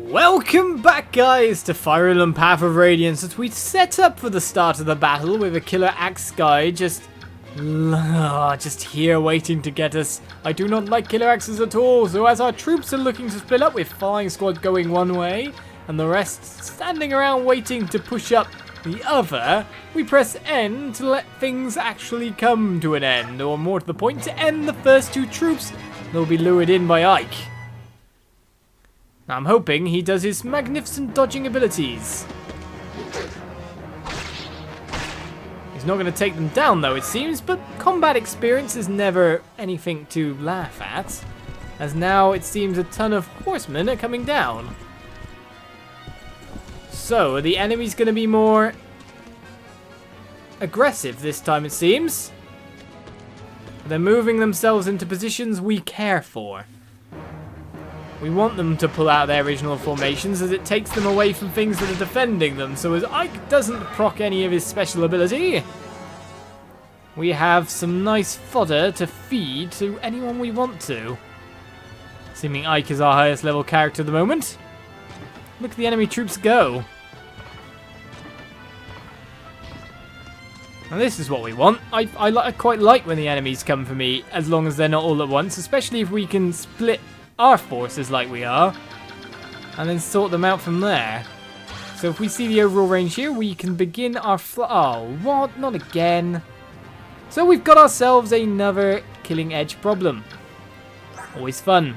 Welcome back, guys, to Fire Emblem Path of Radiance, as we set up for the start of the battle with a killer axe guy just here waiting to get us. I do not like killer axes at all, so as our troops are looking to split up with Flying Squad going one way and the rest standing around waiting to push up the other, we press N to let things actually come to an end, or more to the point, to end the first two troops that will be lured in by Ike. Now, I'm hoping he does his magnificent dodging abilities. He's not going to take them down though, it seems, but combat experience is never anything to laugh at, as now it seems a ton of horsemen are coming down. So, are the enemies going to be more aggressive this time, it seems? They're moving themselves into positions we care for. We want them to pull out their original formations, as it takes them away from things that are defending them. So as Ike doesn't proc any of his special ability, we have some nice fodder to feed to anyone we want to. Assuming Ike is our highest level character at the moment. Look at the enemy troops go. And this is what we want. I quite like when the enemies come for me, as long as they're not all at once, especially if we can split our forces like we are, and then sort them out from there. So if we see the overall range here, we can begin our oh, what? Not again. So we've got ourselves another killing edge problem. Always fun.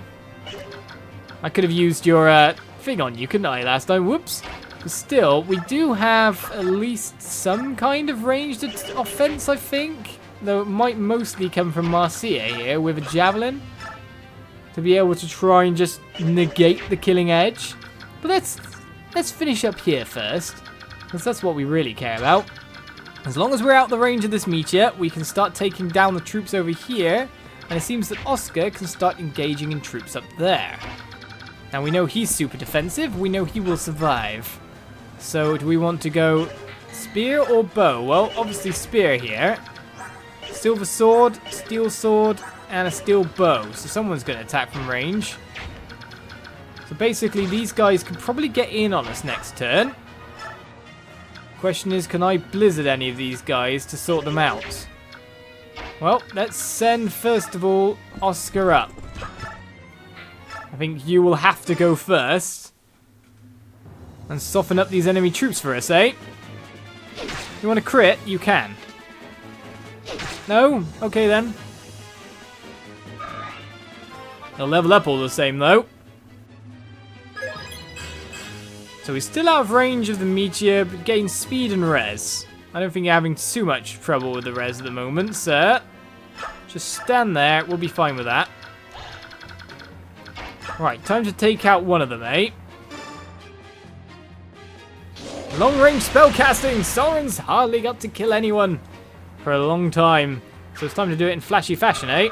I could have used your thing on you, couldn't I, last time? Whoops. But still, we do have at least some kind of ranged offense, I think. Though it might mostly come from Marcia here with a javelin, to be able to try and just negate the killing edge. But let's finish up here first, because that's what we really care about. As long as we're out the range of this meteor, we can start taking down the troops over here, and it seems that Oscar can start engaging in troops up there. Now we know he's super defensive, we know he will survive. So do we want to go spear or bow? Well, obviously spear here. Silver sword, steel sword, and a steel bow, so someone's going to attack from range. So basically these guys can probably get in on us next turn. Question is, can I blizzard any of these guys to sort them out? Well, let's send first of all Oscar up. I think you will have to go first and soften up these enemy troops for us, eh? You want to crit? You can. No? Okay then. They'll level up all the same, though. So he's still out of range of the meteor, but gains speed and res. I don't think you're having too much trouble with the res at the moment, sir. Just stand there, we'll be fine with that. Right, time to take out one of them, eh? Long-range spellcasting! Soren's hardly got to kill anyone for a long time. So it's time to do it in flashy fashion, eh?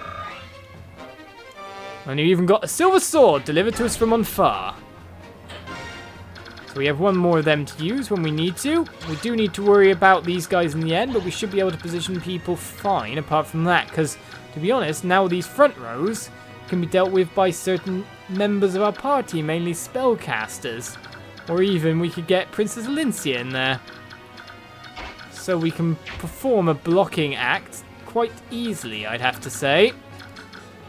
And you even got a silver sword delivered to us from on far. So we have one more of them to use when we need to. We do need to worry about these guys in the end, but we should be able to position people fine apart from that. Because, to be honest, now these front rows can be dealt with by certain members of our party, mainly spellcasters. Or even we could get Princess Elincia in there. So we can perform a blocking act quite easily, I'd have to say.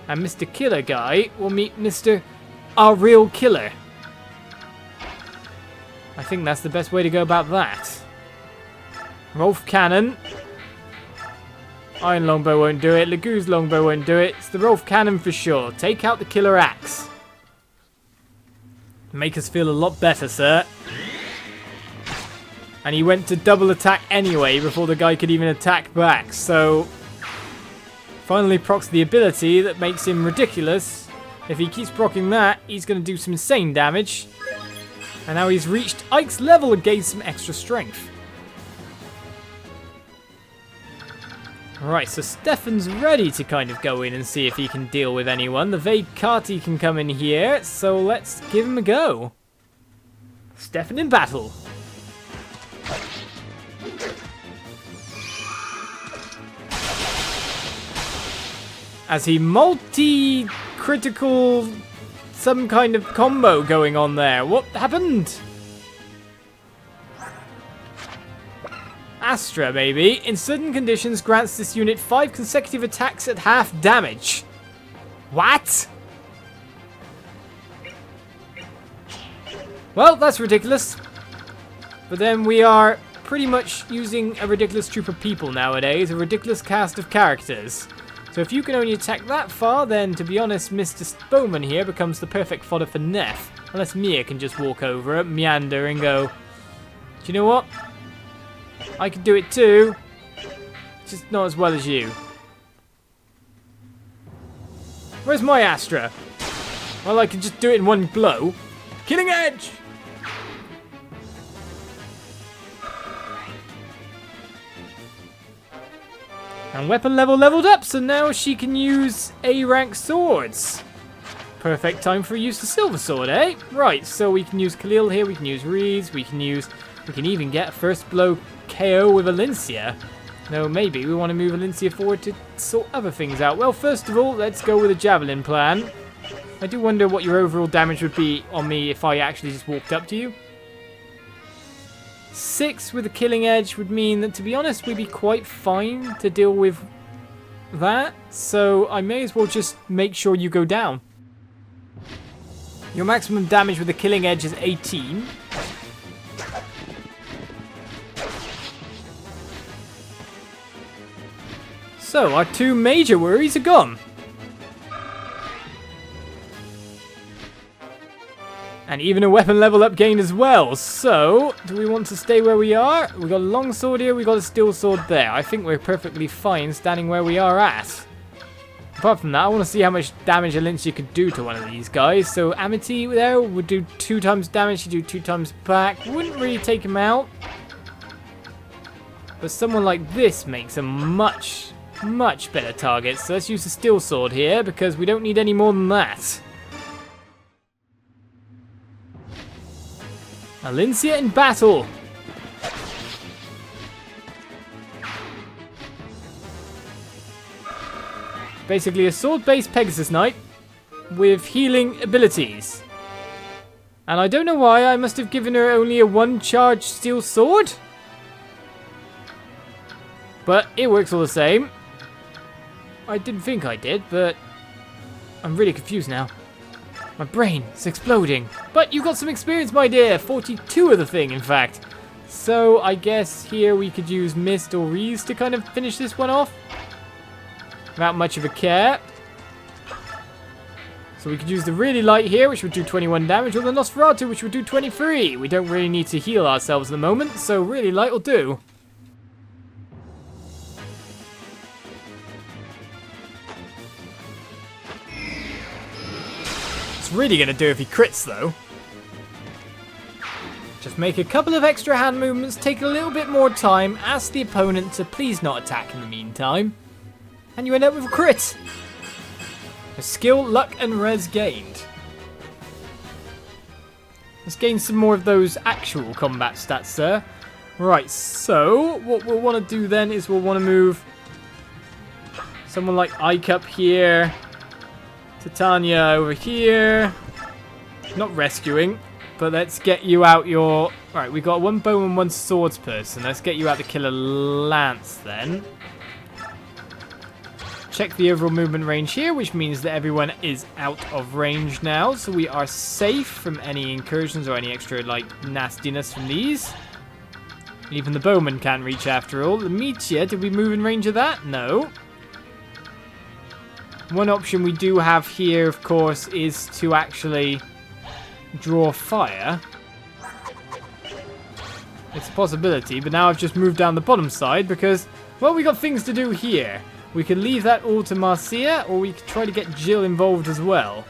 And Mr. Killer Guy will meet Mr. Our Real Killer. I think that's the best way to go about that. Rolf Cannon. Iron Longbow won't do it. Lagoo's Longbow won't do it. It's the Rolf Cannon for sure. Take out the Killer Axe. Make us feel a lot better, sir. And he went to double attack anyway before the guy could even attack back. So finally procs the ability that makes him ridiculous. If he keeps proccing that, he's going to do some insane damage. And now he's reached Ike's level and gained some extra strength. Alright, so Stefan's ready to kind of go in and see if he can deal with anyone. The Vague Carty can come in here, so let's give him a go. Stefan in battle. As he multi-critical some kind of combo going on there. What happened? Astra, maybe. In certain conditions, grants this unit 5 consecutive attacks at half damage. What? Well, that's ridiculous. But then we are pretty much using a ridiculous troop of people nowadays, a ridiculous cast of characters. So if you can only attack that far, then to be honest, Mr. Bowman here becomes the perfect fodder for Neff. Unless Mia can just walk over it, meander and go, do you know what? I could do it too, just not as well as you. Where's my Astra? Well, I could just do it in one blow. Killing Edge! And weapon level leveled up, so now she can use A-rank swords. Perfect time for use the silver sword, eh? Right, so we can use Khalil here, we can use Reeds, we can even get a first blow KO with Elincia. No, maybe we want to move Elincia forward to sort other things out. Well, first of all, let's go with a javelin plan. I do wonder what your overall damage would be on me if I actually just walked up to you. 6 with a killing edge would mean that, to be honest, we'd be quite fine to deal with that. So I may as well just make sure you go down. Your maximum damage with a killing edge is 18. So our 2 major worries are gone. And even a weapon level up gain as well. So, do we want to stay where we are? We got a long sword here, we got a steel sword there. I think we're perfectly fine standing where we are at. Apart from that, I want to see how much damage Elincia could do to one of these guys. So, Amity there would do 2 times damage, she'd do 2 times back. Wouldn't really take him out. But someone like this makes a much better target. So let's use the steel sword here, because we don't need any more than that. Elincia in battle. Basically a sword-based Pegasus Knight with healing abilities. And I don't know why, I must have given her only a 1-charge steel sword. But it works all the same. I didn't think I did, but I'm really confused now. My brain is exploding. But you got some experience, my dear. 42 of the thing, in fact. So I guess here we could use Mist or Reese to kind of finish this one off. Without much of a care. So we could use the really light here, which would do 21 damage, or the Nosferatu, which would do 23. We don't really need to heal ourselves at the moment, so really light will do. Really gonna do if he crits though. Just make a couple of extra hand movements, take a little bit more time, ask the opponent to please not attack in the meantime, and you end up with a crit. A skill, luck, and res gained. Let's gain some more of those actual combat stats, sir. Right, so what we'll want to do then is we'll want to move someone like Ike up here. Titania over here. Not rescuing, but let's get you out your... Alright, we got 1 bow and 1 swords person. Let's get you out to kill a lance then. Check the overall movement range here, which means that everyone is out of range now. So we are safe from any incursions or any extra, like, nastiness from these. Even the bowman can't reach after all. The Meteor, did we move in range of that? No. One option we do have here, of course, is to actually draw fire. It's a possibility, but now I've just moved down the bottom side because, well, we got things to do here. We could leave that all to Marcia, or we could try to get Jill involved as well.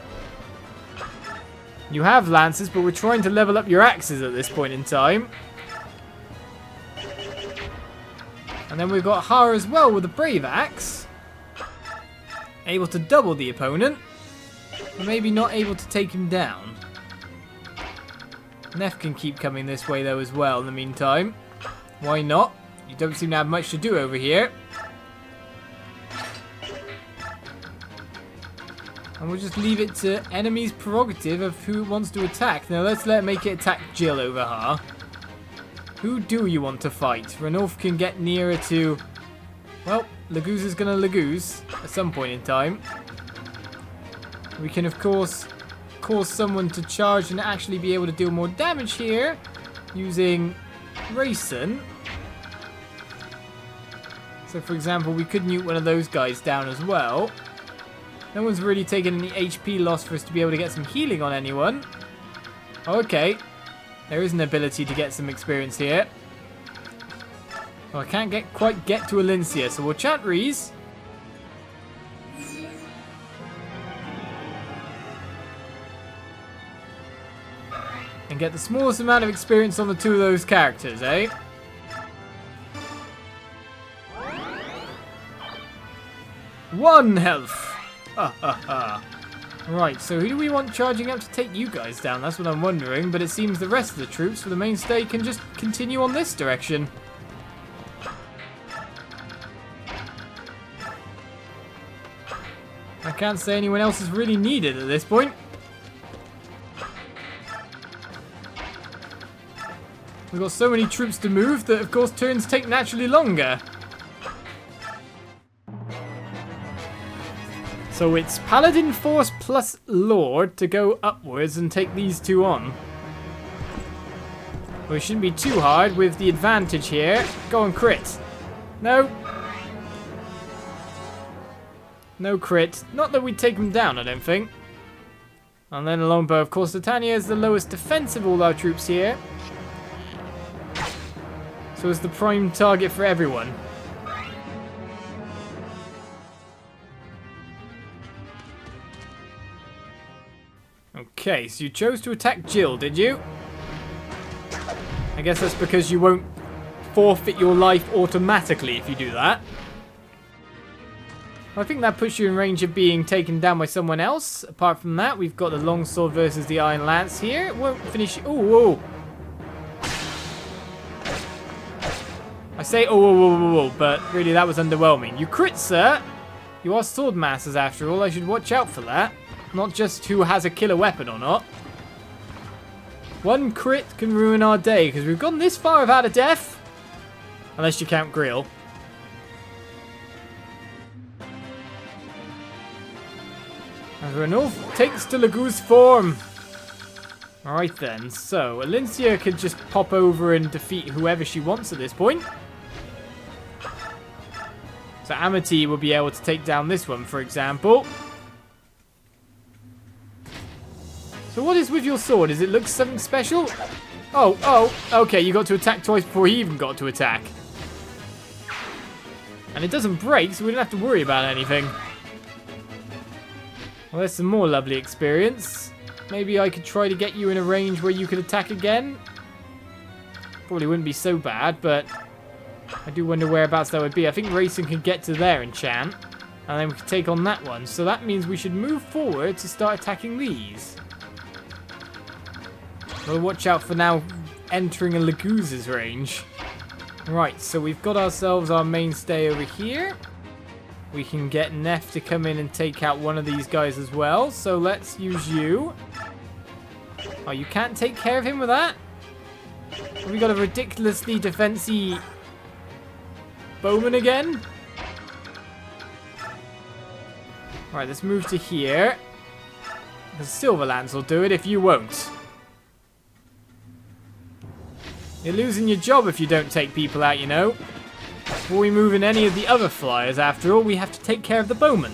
You have lances, but we're trying to level up your axes at this point in time. And then we've got Hara as well with a brave axe. Able to double the opponent, but maybe not able to take him down. Neff can keep coming this way though as well in the meantime. Why not? You don't seem to have much to do over here. And we'll just leave it to enemy's prerogative of who wants to attack. Now let's make it attack Jill over her. Who do you want to fight? Ranulf can get nearer to... Well, Laguz is going to Laguz at some point in time. We can, of course, cause someone to charge and actually be able to deal more damage here using Rayson. So, for example, we could nuke one of those guys down as well. No one's really taken any HP loss for us to be able to get some healing on anyone. Okay. There is an ability to get some experience here. Well, I can't quite get to Elincia, so we'll chant Reese. And get the smallest amount of experience on the two of those characters, eh? One health. Right, so who do we want charging up to take you guys down? That's what I'm wondering, but it seems the rest of the troops for the mainstay can just continue on this direction. I can't say anyone else is really needed at this point. We've got so many troops to move that, of course, turns take naturally longer. So it's Paladin Force plus Lord to go upwards and take these two on. Well, it shouldn't be too hard with the advantage here. Go on, crit. No. No crit. Not that we'd take them down, I don't think. And then a longbow. Of course, Titania is the lowest defense of all our troops here. So it's the prime target for everyone. Okay, so you chose to attack Jill, did you? I guess that's because you won't forfeit your life automatically if you do that. I think that puts you in range of being taken down by someone else. Apart from that, we've got the longsword versus the iron lance here. It won't finish... Ooh, ooh. I say oh, but really that was underwhelming. You crit, sir. You are sword masters after all. I should watch out for that. Not just who has a killer weapon or not. One crit can ruin our day because we've gone this far without a death. Unless you count Grill. And Ranulf takes to Laguz's form. Alright then, so Elincia could just pop over and defeat whoever she wants at this point. So Amity will be able to take down this one, for example. So what is with your sword? Does it look something special? Oh, okay, you got to attack twice before he even got to attack. And it doesn't break, so we don't have to worry about anything. Well, there's some more lovely experience. Maybe I could try to get you in a range where you could attack again. Probably wouldn't be so bad, but I do wonder whereabouts that would be. I think Racing could get to there and chant, and then we could take on that one. So that means we should move forward to start attacking these. We'll watch out for now entering a Laguz's range. Right, so we've got ourselves our mainstay over here. We can get Neff to come in and take out one of these guys as well. So let's use you. Oh, you can't take care of him with that? Have we got a ridiculously defensive bowman again? Right, let's move to here. The Silverlands will do it if you won't. You're losing your job if you don't take people out, you know. Before we move in any of the other flyers, after all, we have to take care of the bowman.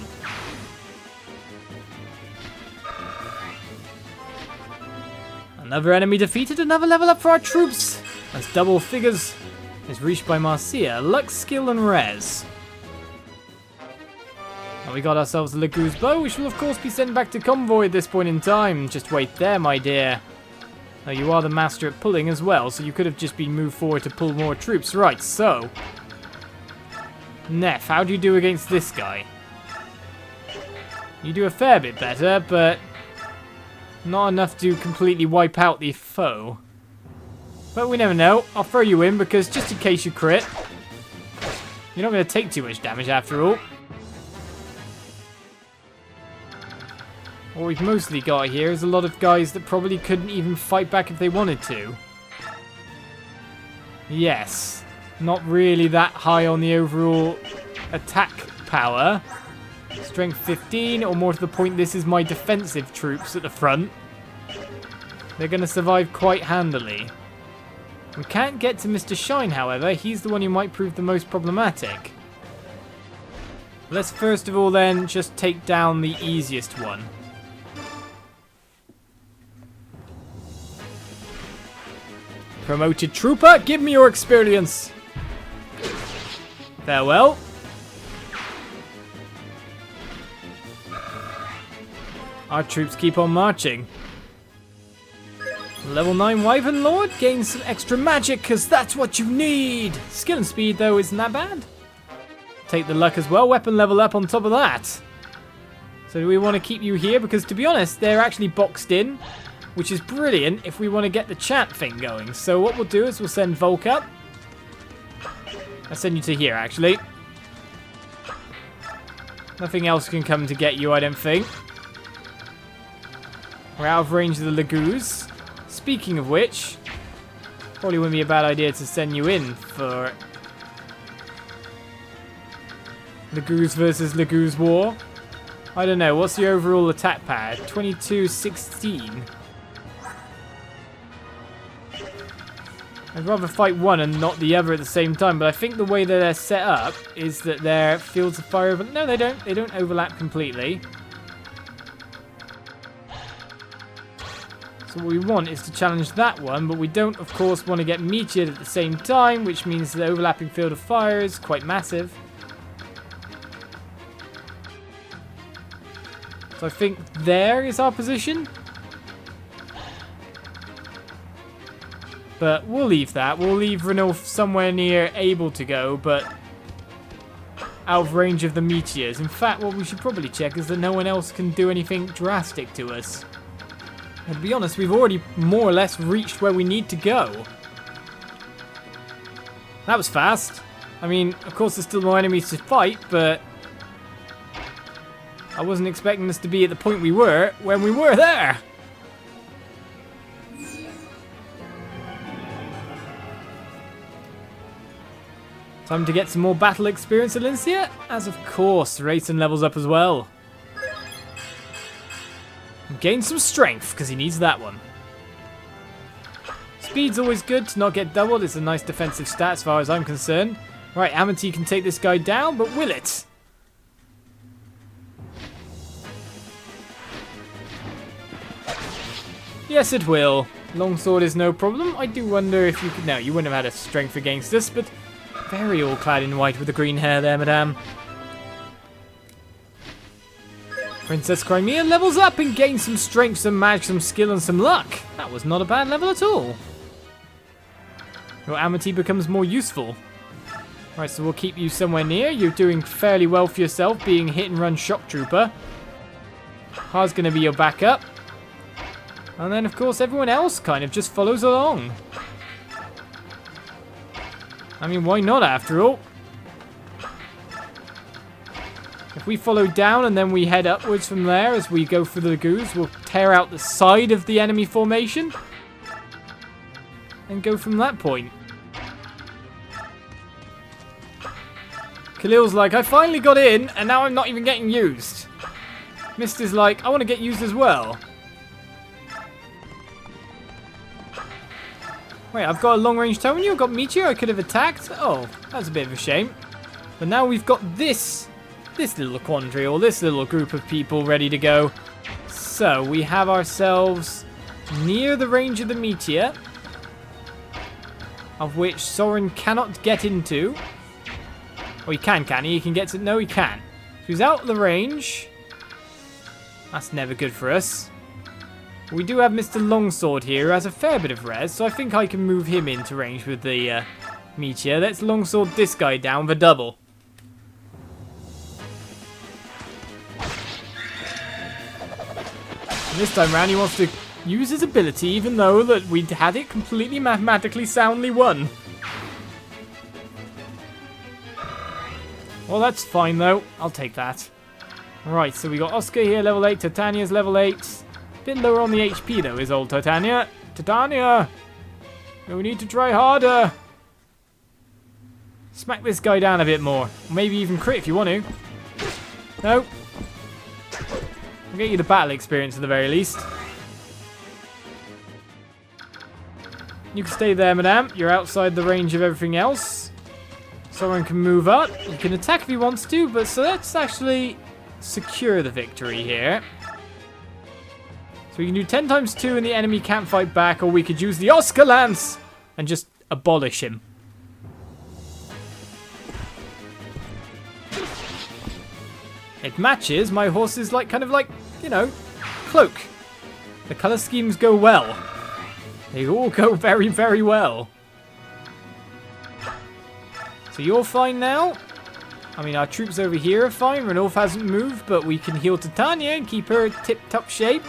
Another enemy defeated, another level up for our troops. As double figures is reached by Marcia, luck, skill, and res. And we got ourselves a Laguz bow, which will of course be sent back to convoy at this point in time. Just wait there, my dear. Now, you are the master at pulling as well, so you could have just been moved forward to pull more troops. Right, so... Neff, how do you do against this guy? You do a fair bit better, but... not enough to completely wipe out the foe. But we never know. I'll throw you in, because just in case you crit... you're not going to take too much damage after all. What we've mostly got here is a lot of guys that probably couldn't even fight back if they wanted to. Yes, not really that high on the overall attack power. Strength 15, or more to the point, this is my defensive troops at the front. They're going to survive quite handily. We can't get to Mr. Shine, however. He's the one who might prove the most problematic. Let's first of all then just take down the easiest one. Promoted trooper, give me your experience. Farewell. Our troops keep on marching. Level 9 Wyvern Lord gains some extra magic because that's what you need. Skill and speed though isn't that bad. Take the luck as well. Weapon level up on top of that. So do we want to keep you here? Because to be honest, they're actually boxed in, which is brilliant if we want to get the chat thing going. So what we'll do is we'll send Volk up. I'll send you to here, actually. Nothing else can come to get you, I don't think. We're out of range of the Lagoos. Speaking of which, probably wouldn't be a bad idea to send you in for Lagoos versus Lagoos War. I don't know, what's your overall attack pad? 22-16. I'd rather fight one and not the other at the same time, but I think the way that they're set up is that their fields of fire over... No, they don't. They don't overlap completely. So what we want is to challenge that one, but we don't, of course, want to get meteored at the same time, which means the overlapping field of fire is quite massive. So I think there is our position. But we'll leave that. We'll leave Renault somewhere near able to go, but out of range of the meteors. In fact, what we should probably check is that no one else can do anything drastic to us. And to be honest, we've already more or less reached where we need to go. That was fast. I mean, of course there's still more enemies to fight, but I wasn't expecting us to be at the point we were when we were there. Time to get some more battle experience, Elincia, as of course Rayson levels up as well. Gain some strength, because he needs that one. Speed's always good to not get doubled. It's a nice defensive stat as far as I'm concerned. Right, Amity can take this guy down, but will it? Yes, it will. Longsword is no problem. I do wonder if you could... No, you wouldn't have had a strength against us, but... Very all clad in white with the green hair there, madame. Princess Crimea levels up and gains some strength, some magic, some skill, and some luck. That was not a bad level at all. Your Amity becomes more useful. Right, so we'll keep you somewhere near. You're doing fairly well for yourself, being hit and run shock trooper. Ha's going to be your backup. And then, of course, everyone else kind of just follows along. I mean, why not, after all? If we follow down and then we head upwards from there as we go for the Lagoos, we'll tear out the side of the enemy formation and go from that point. Khalil's like, I finally got in and now I'm not even getting used. Mister's like, I want to get used as well. Wait, I've got a long-range tow on you? I've got Meteor I could have attacked? Oh, that's a bit of a shame. But now we've got this little quandary, or this little group of people ready to go. So, we have ourselves near the range of the Meteor, of which Soren cannot get into. Oh, he can he? He can get to... No, he can't. So he's out of the range. That's never good for us. We do have Mr. Longsword here, who has a fair bit of res, so I think I can move him into range with the Meteor. Let's Longsword this guy down for double. And this time round, he wants to use his ability, even though that we'd had it completely mathematically soundly won. Well, that's fine, though. I'll take that. Right, so we got Oscar here, level 8. Titania's level 8. Bit lower on the HP, though, is old Titania. Titania! We need to try harder. Smack this guy down a bit more. Maybe even crit if you want to. No. I'll get you the battle experience at the very least. You can stay there, madame. You're outside the range of everything else. Someone can move up. You can attack if he wants to, but so let's actually secure the victory here. So we can do 10 times 2 and the enemy can't fight back, or we could use the Oscar Lance and just abolish him. It matches my horse's kind of like, you know, cloak. The color schemes go well. They all go very, very well. So you're fine now. I mean, our troops over here are fine. Ranulf hasn't moved, but we can heal Titania and keep her in tip-top shape.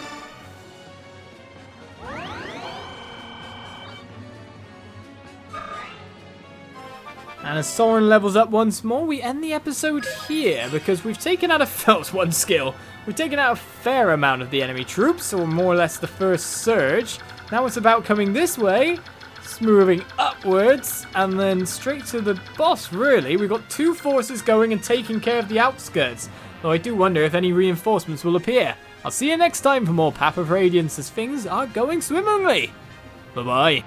And as Soren levels up once more, we end the episode here because we've taken out one skill. We've taken out a fair amount of the enemy troops, or more or less the first surge. Now it's about coming this way, moving upwards, and then straight to the boss, really. We've got 2 forces going and taking care of the outskirts. Though I do wonder if any reinforcements will appear. I'll see you next time for more Path of Radiance as things are going swimmingly. Bye-bye.